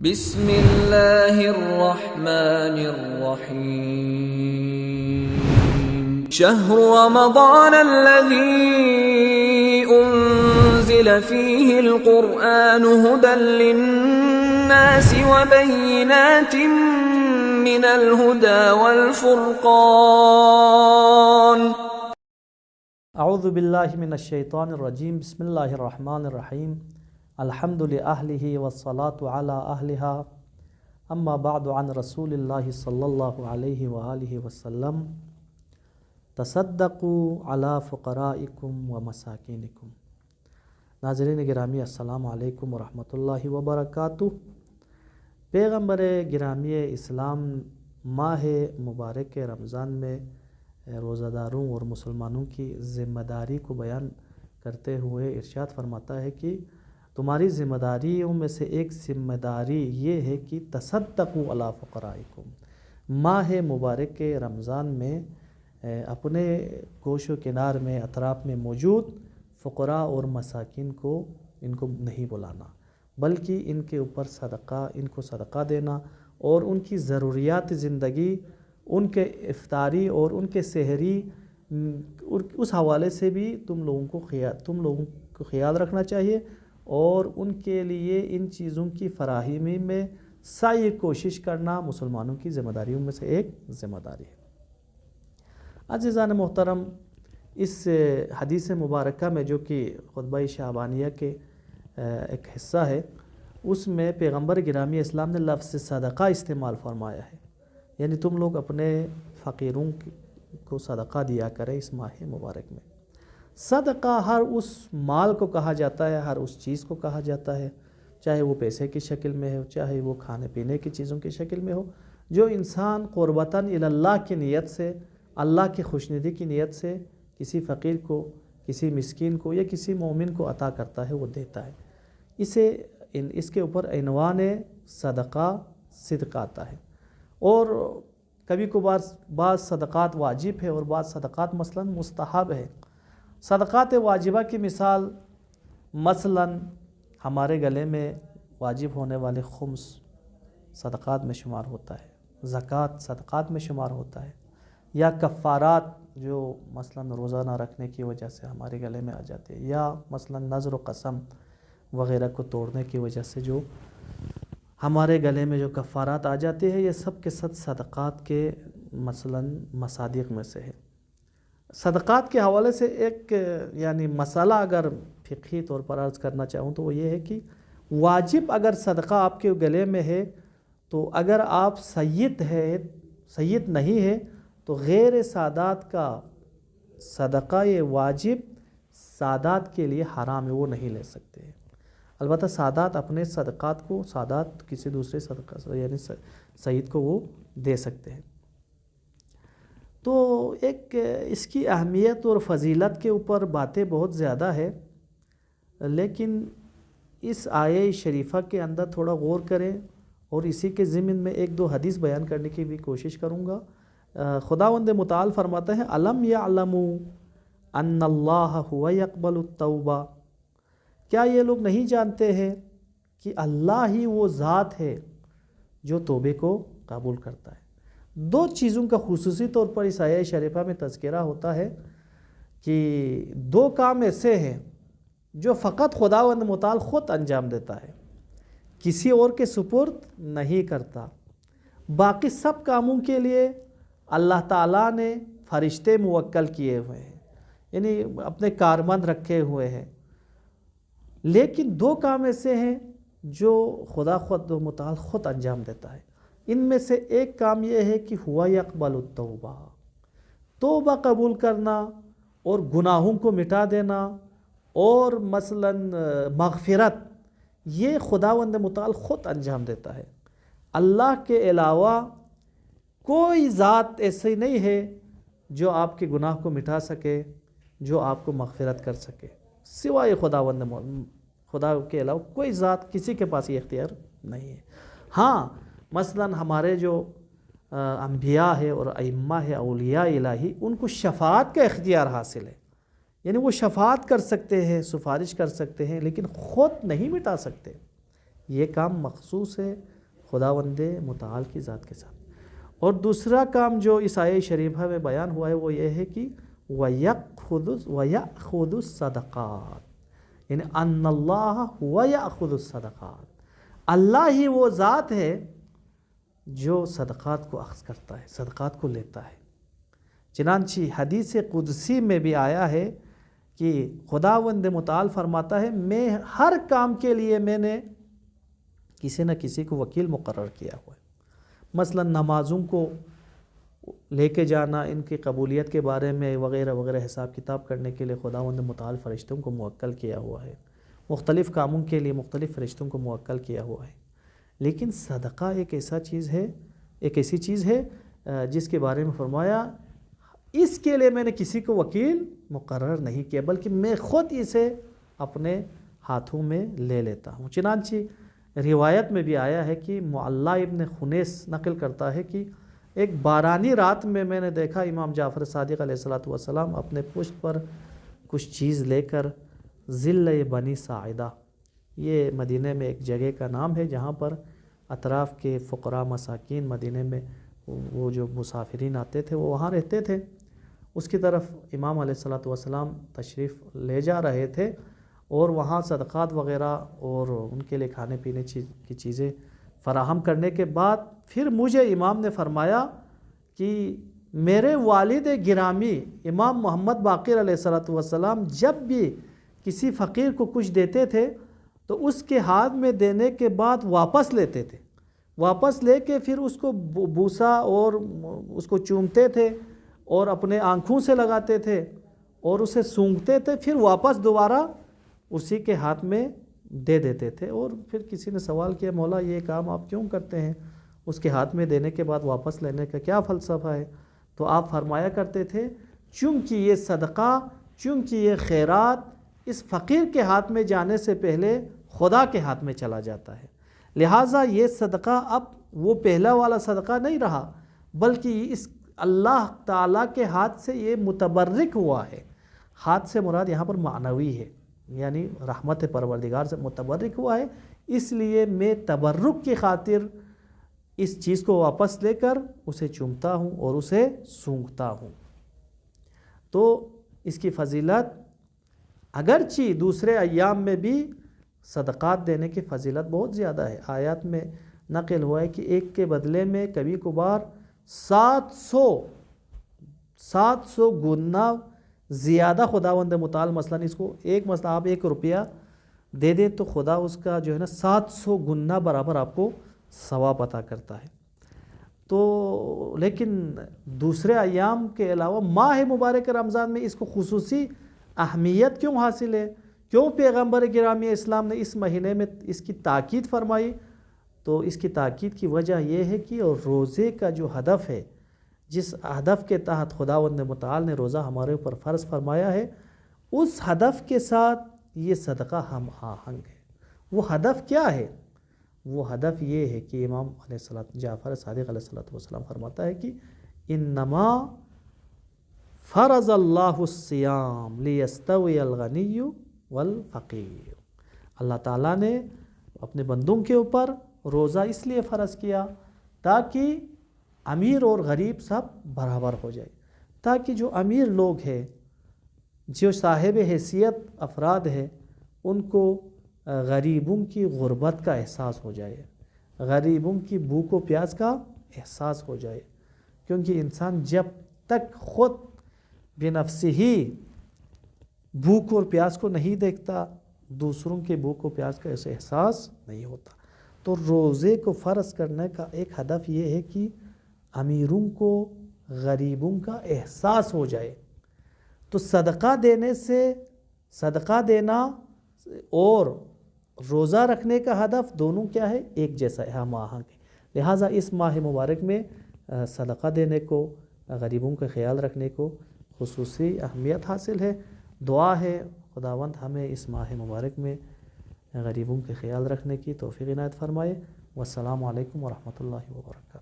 بسم اللہ الرحمن الرحیم شہر رمضان الذی انزل فیہ القرآن ھدی للناس وبینات من الھدی والفرقان۔ اعوذ باللہ من الشیطان الرجیم، بسم اللہ الرحمن الرحیم، الحمد لأہلہ والصلاة علی اہلہا، اما بعد، عن رسول اللہ صلی اللہ علیہ وآلہ وسلم، تصدقوا علی فقرائکم ومساکینکم۔ ناظرین گرامی، السلام علیکم ورحمۃ اللہ وبرکاتہ۔ پیغمبر گرامی اسلام ماہ مبارک رمضان میں روزہ داروں اور مسلمانوں کی ذمہ داری کو بیان کرتے ہوئے ارشاد فرماتا ہے کہ تمہاری ذمہ داریوں میں سے ایک ذمہ داری یہ ہے کہ تصدقوا علی فقرائکم، ماہ مبارک رمضان میں اپنے گوش و کنار میں اطراف میں موجود فقراء اور مساکین کو نہیں بلانا، بلکہ ان کے اوپر ان کو صدقہ دینا اور ان کی ضروریات زندگی، ان کے افطاری اور ان کے سحری، اس حوالے سے بھی تم لوگوں کو خیال رکھنا چاہیے، اور ان کے لیے ان چیزوں کی فراہمی میں سعی کوشش کرنا مسلمانوں کی ذمہ داریوں میں سے ایک ذمہ داری ہے۔ عزیزان محترم، اس حدیث مبارکہ میں جو کہ خطبہ شعبانیہ کے ایک حصہ ہے، اس میں پیغمبر گرامی اسلام نے لفظ صدقہ استعمال فرمایا ہے، یعنی تم لوگ اپنے فقیروں کو صدقہ دیا کریں اس ماہ مبارک میں۔ صدقہ ہر اس مال کو کہا جاتا ہے، ہر اس چیز کو کہا جاتا ہے، چاہے وہ پیسے کی شکل میں ہو، چاہے وہ کھانے پینے کی چیزوں کی شکل میں ہو، جو انسان قربتاً الی اللہ کی نیت سے، اللہ کی خوشنودی کی نیت سے کسی فقیر کو، کسی مسکین کو یا کسی مومن کو عطا کرتا ہے، وہ دیتا ہے، اس کے اوپر عنوان صدقہ صدقہ آتا ہے۔ اور کبھی کبھار بعض صدقات واجب ہے اور بعض صدقات مثلاً مستحب ہے۔ صدقات واجبہ کی مثال مثلاً ہمارے گلے میں واجب ہونے والے خمس صدقات میں شمار ہوتا ہے، زکوٰۃ صدقات میں شمار ہوتا ہے، یا کفارات جو مثلاً روزہ نہ رکھنے کی وجہ سے ہمارے گلے میں آ جاتے ہیں، یا مثلاً نذر و قسم وغیرہ کو توڑنے کی وجہ سے جو ہمارے گلے میں جو کفارات آ جاتے ہیں، یہ سب کے سب صدقات کے مثلاً مصادیق میں سے ہے۔ صدقات کے حوالے سے ایک یعنی مسئلہ اگر فقہی طور پر عرض کرنا چاہوں تو وہ یہ ہے کہ واجب اگر صدقہ آپ کے گلے میں ہے تو اگر آپ سید نہیں ہے تو غیر سادات کا صدقہ یہ واجب سادات کے لیے حرام ہے، وہ نہیں لے سکتے۔ البتہ سادات اپنے صدقات کو کسی دوسرے صدقہ یعنی سید کو وہ دے سکتے ہیں۔ تو ایک اس کی اہمیت اور فضیلت کے اوپر باتیں بہت زیادہ ہے، لیکن اس آیہ شریفہ کے اندر تھوڑا غور کریں، اور اسی کے ضمن میں ایک دو حدیث بیان کرنے کی بھی کوشش کروں گا۔ خداوند متعال فرماتا ہے، الم یعلموا ان اللہ هو یقبل التوبہ، کیا یہ لوگ نہیں جانتے ہیں کہ اللہ ہی وہ ذات ہے جو توبے کو قبول کرتا ہے۔ دو چیزوں کا خصوصی طور پر اس آیہ شریفہ میں تذکرہ ہوتا ہے کہ دو کام ایسے ہیں جو فقط خداوند متعال خود انجام دیتا ہے، کسی اور کے سپرد نہیں کرتا۔ باقی سب کاموں کے لیے اللہ تعالیٰ نے فرشتے موکل کیے ہوئے ہیں، یعنی اپنے کارمند رکھے ہوئے ہیں، لیکن دو کام ایسے ہیں جو خدا خود متعال خود انجام دیتا ہے۔ ان میں سے ایک کام یہ ہے کہ ہوا یقبل التوبہ، توبہ قبول کرنا اور گناہوں کو مٹا دینا، اور مثلاً مغفرت، یہ خداوند متعال خود انجام دیتا ہے۔ اللہ کے علاوہ کوئی ذات ایسی نہیں ہے جو آپ کے گناہ کو مٹا سکے، جو آپ کو مغفرت کر سکے، سوائے خدا کے علاوہ کوئی ذات، کسی کے پاس یہ اختیار نہیں ہے۔ ہاں مثلاً ہمارے جو انبیاء ہے اور ائمہ ہے، اولیاء الہی، ان کو شفاعت کا اختیار حاصل ہے، یعنی وہ شفاعت کر سکتے ہیں، سفارش کر سکتے ہیں، لیکن خود نہیں مٹا سکتے۔ یہ کام مخصوص ہے خداوند متعال کی ذات کے ساتھ۔ اور دوسرا کام جو اس آیہ شریفہ میں بیان ہوا ہے وہ یہ ہے کہ وَيَأْخُذُ الصَّدَقَاتِ، یعنی ان اللہ هو یأخذ الصدقات، اللہ ہی وہ ذات ہے جو صدقات کو اخذ کرتا ہے، صدقات کو لیتا ہے۔ چنانچہ حدیث قدسی میں بھی آیا ہے کہ خداوند متعال فرماتا ہے میں ہر کام کے لیے میں نے کسی نہ کسی کو وکیل مقرر کیا ہوا ہے۔ مثلا نمازوں کو لے کے جانا، ان کی قبولیت کے بارے میں وغیرہ وغیرہ حساب کتاب کرنے کے لیے خداوند متعال فرشتوں کو موکل کیا ہوا ہے، مختلف کاموں کے لیے مختلف فرشتوں کو موکل کیا ہوا ہے۔ لیکن صدقہ ایک ایسی چیز ہے جس کے بارے میں فرمایا اس کے لیے میں نے کسی کو وکیل مقرر نہیں کیا بلکہ میں خود اسے اپنے ہاتھوں میں لے لیتا ہوں۔ چنانچہ روایت میں بھی آیا ہے کہ معلّہ ابن خنیس نقل کرتا ہے کہ ایک بارانی رات میں نے دیکھا امام جعفر صادق علیہ السلام اپنے پشت پر کچھ چیز لے کر ظل بنی ساعدہ، یہ مدینہ میں ایک جگہ کا نام ہے جہاں پر اطراف کے فقراء مساکین مدینہ میں وہ جو مسافرین آتے تھے وہ وہاں رہتے تھے، اس کی طرف امام علیہ السلام تشریف لے جا رہے تھے اور وہاں صدقات وغیرہ اور ان کے لیے کھانے پینے کی چیزیں فراہم کرنے کے بعد پھر مجھے امام نے فرمایا کہ میرے والد گرامی امام محمد باقر علیہ السلام جب بھی کسی فقیر کو کچھ دیتے تھے تو اس کے ہاتھ میں دینے کے بعد واپس لیتے تھے، واپس لے کے پھر اس کو بوسا اور اس کو چومتے تھے اور اپنے آنکھوں سے لگاتے تھے اور اسے سونگھتے تھے، پھر واپس دوبارہ اسی کے ہاتھ میں دے دیتے تھے۔ اور پھر کسی نے سوال کیا مولا یہ کام آپ کیوں کرتے ہیں، اس کے ہاتھ میں دینے کے بعد واپس لینے کا کیا فلسفہ ہے؟ تو آپ فرمایا کرتے تھے چونکہ یہ صدقہ، چونکہ یہ خیرات اس فقیر کے ہاتھ میں جانے سے پہلے خدا کے ہاتھ میں چلا جاتا ہے، لہٰذا یہ صدقہ اب وہ پہلا والا صدقہ نہیں رہا بلکہ اس اللہ تعالیٰ کے ہاتھ سے یہ متبرک ہوا ہے۔ ہاتھ سے مراد یہاں پر معنوی ہے، یعنی رحمت پروردگار سے متبرک ہوا ہے، اس لیے میں تبرک کی خاطر اس چیز کو واپس لے کر اسے چومتا ہوں اور اسے سونگھتا ہوں۔ تو اس کی فضیلت اگرچہ دوسرے ایام میں بھی صدقات دینے کی فضیلت بہت زیادہ ہے، آیات میں نقل ہوا ہے کہ ایک کے بدلے میں کبھی کبھار 700 گنا زیادہ خداوند متعال، مثلا اس کو مثلا آپ 1 روپیہ دے دیں تو خدا اس کا جو ہے نا 700 گنا برابر آپ کو ثواب عطا کرتا ہے۔ تو لیکن دوسرے ایام کے علاوہ ماہ مبارک رمضان میں اس کو خصوصی اہمیت کیوں حاصل ہے؟ کیوں پیغمبر گرامی اسلام نے اس مہینے میں اس کی تاکید فرمائی؟ تو اس کی تاکید کی وجہ یہ ہے کہ روزے کا جو ہدف ہے، جس ہدف کے تحت خداوند متعال نے روزہ ہمارے اوپر فرض فرمایا ہے، اس ہدف کے ساتھ یہ صدقہ ہم آہنگ ہے۔ وہ ہدف کیا ہے؟ وہ ہدف یہ ہے کہ امام جعفر صادق علیہ السلام فرماتا ہے کہ انما فرض اللہ الصیام لیستوی الغنی والفقیر، اللہ تعالیٰ نے اپنے بندوں کے اوپر روزہ اس لیے فرض کیا تاکہ امیر اور غریب سب برابر ہو جائے، تاکہ جو امیر لوگ ہیں، جو صاحب حیثیت افراد ہیں، ان کو غریبوں کی غربت کا احساس ہو جائے، غریبوں کی بھوک و پیاس کا احساس ہو جائے، کیونکہ انسان جب تک خود بنفسہ ہی بھوک اور پیاس کو نہیں دیکھتا، دوسروں کے بھوک و پیاس کا اسے احساس نہیں ہوتا۔ تو روزے کو فرض کرنے کا ایک ہدف یہ ہے کہ امیروں کو غریبوں کا احساس ہو جائے۔ تو صدقہ دینا اور روزہ رکھنے کا ہدف دونوں کیا ہے؟ ایک جیسا ہے، ہم آہنگ ہے۔ لہٰذا اس ماہ مبارک میں صدقہ دینے کو، غریبوں کا خیال رکھنے کو خصوصی اہمیت حاصل ہے۔ دعا ہے خداوند ہمیں اس ماہ مبارک میں غریبوں کے خیال رکھنے کی توفیق عنایت فرمائے۔ والسلام علیکم ورحمۃ اللہ وبرکاتہ۔